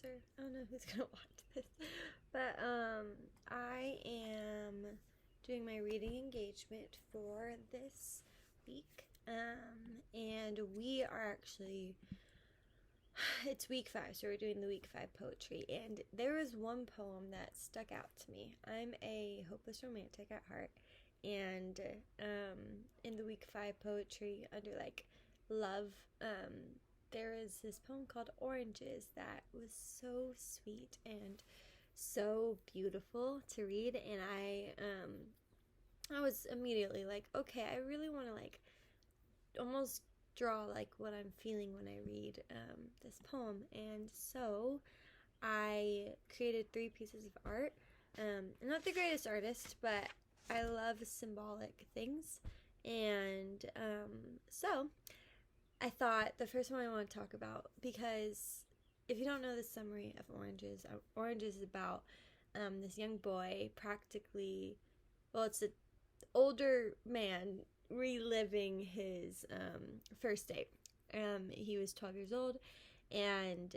this, or I don't know who's gonna watch this, but I am doing my reading engagement for this week, and we are actually, it's week 5, so we're doing the week 5 poetry, and there was one poem that stuck out to me. I'm a hopeless romantic at heart, and in the week 5 poetry, under like love, there is this poem called Oranges that was so sweet and so beautiful to read, and I was immediately like, okay, I really want to like almost draw like what I'm feeling when I read this poem. And so I created 3 pieces of art. I'm not the greatest artist, but I love symbolic things. And so I thought the first one I want to talk about, because if you don't know the summary of Oranges, Oranges is about this young boy practically, well, it's an older man reliving his first date. He was 12 years old, and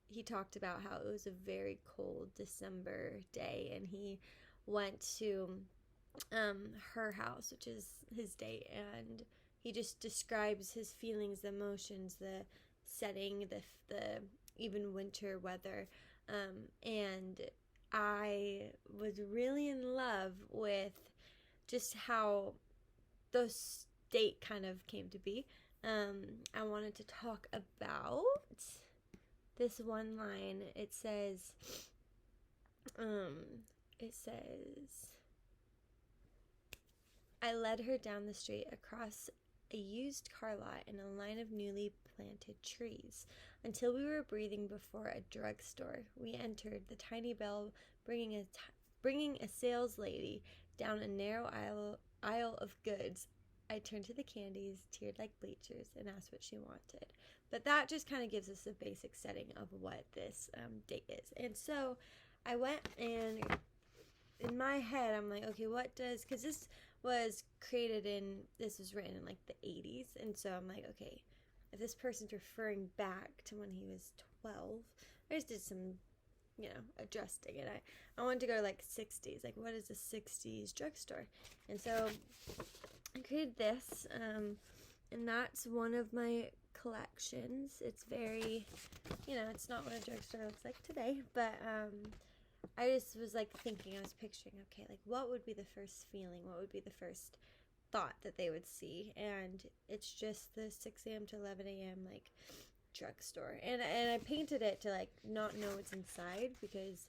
he talked about how it was a very cold December day, and he went to her house, which is his date, and he just describes his feelings, the emotions, the setting, the even winter weather, and I was really in love with just how the state kind of came to be. I wanted to talk about this one line. It says, I led her down the street across a used car lot in a line of newly planted trees until we were breathing before a drugstore. We entered the tiny bell, bringing a sales lady down a narrow aisle of goods. I turned to the candies, teared like bleachers, and asked what she wanted. But that just kind of gives us a basic setting of what this date is. And so I went, and in my head, I'm like, okay, what does, because this was written in like the 80s. And so I'm like, okay, if this person's referring back to when he was 12, I just did some adjusting it. I wanted to go to like 60s. Like, what is a 60s drugstore? And so I created this, and that's one of my collections. It's very, it's not what a drugstore looks like today, but I just was like thinking, I was picturing, okay, like what would be the first feeling? What would be the first thought that they would see? And it's just the 6 a.m. to 11 a.m. like drugstore, and I painted it to like not know what's inside, because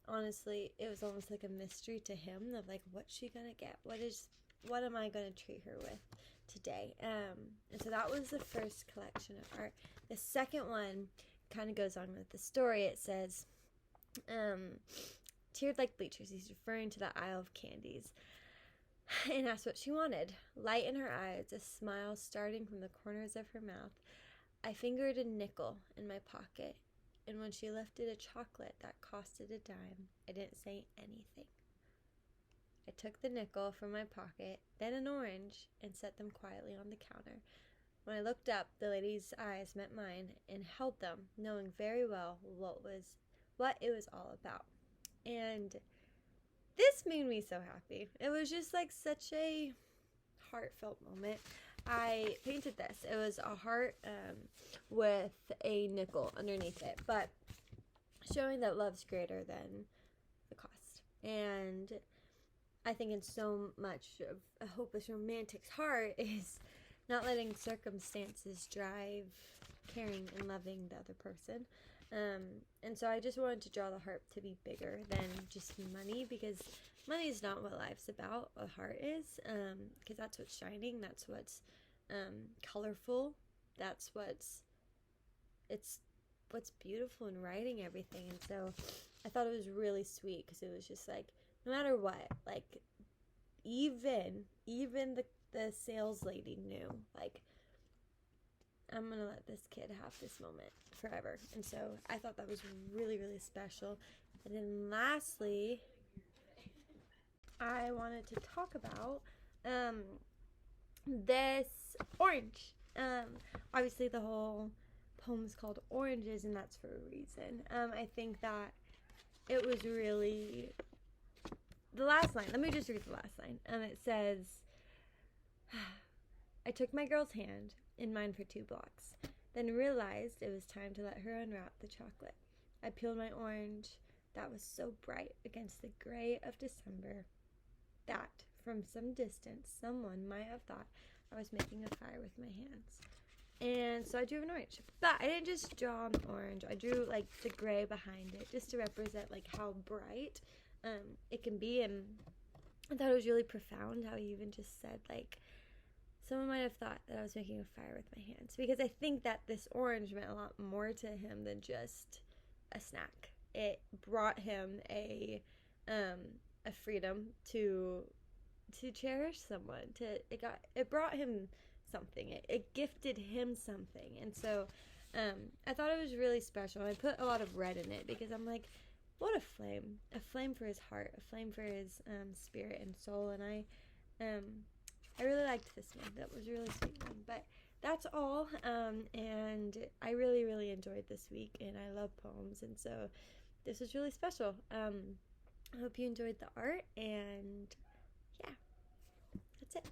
honestly it was almost like a mystery to him of like, what's she gonna get, what am I gonna treat her with today. And so that was the first collection of art. The second one kind of goes on with the story. It says, teared like bleachers. He's referring to the aisle of candies, and asked what she wanted. Light in her eyes, a smile starting from the corners of her mouth. I fingered a nickel in my pocket, and when she lifted a chocolate that costed a dime, I didn't say anything. I took the nickel from my pocket, then an orange, and set them quietly on the counter. When I looked up, the lady's eyes met mine and held them, knowing very well what it was all about. And this made me so happy. It was just like such a heartfelt moment. I painted this. It was a heart with a nickel underneath it, but showing that love's greater than the cost. And I think in so much of a hopeless romantic's heart is not letting circumstances drive caring and loving the other person. And so I just wanted to draw the heart to be bigger than just money, because money is not what life's about. A heart is, because that's what's shining, that's what's colorful, that's what's beautiful in writing everything. And so I thought it was really sweet, because it was just like, no matter what, like even the sales lady knew, like, I'm going to let this kid have this moment forever. And so I thought that was really, really special. And then lastly, I wanted to talk about this orange. Obviously the whole poems called Oranges, and that's for a reason. I think that it was really the last line. Let me just read the last line. It says, I took my girl's hand in mine for 2 blocks, then realized it was time to let her unwrap the chocolate. I peeled my orange that was so bright against the gray of December that, from some distance, someone might have thought I was making a fire with my hands. And so I drew an orange. But I didn't just draw an orange. I drew, like, the gray behind it just to represent, like, how bright it can be. And I thought it was really profound how he even just said, like, someone might have thought that I was making a fire with my hands. Because I think that this orange meant a lot more to him than just a snack. It brought him a freedom to cherish someone. It brought him something. It gifted him something. And so I thought it was really special. I put a lot of red in it because I'm like, what a flame for his heart, a flame for his spirit and soul. And I really liked this one. That was a really sweet one. But that's all. And I really, really enjoyed this week, and I love poems, and so this was really special. I hope you enjoyed the art, and yeah, that's it.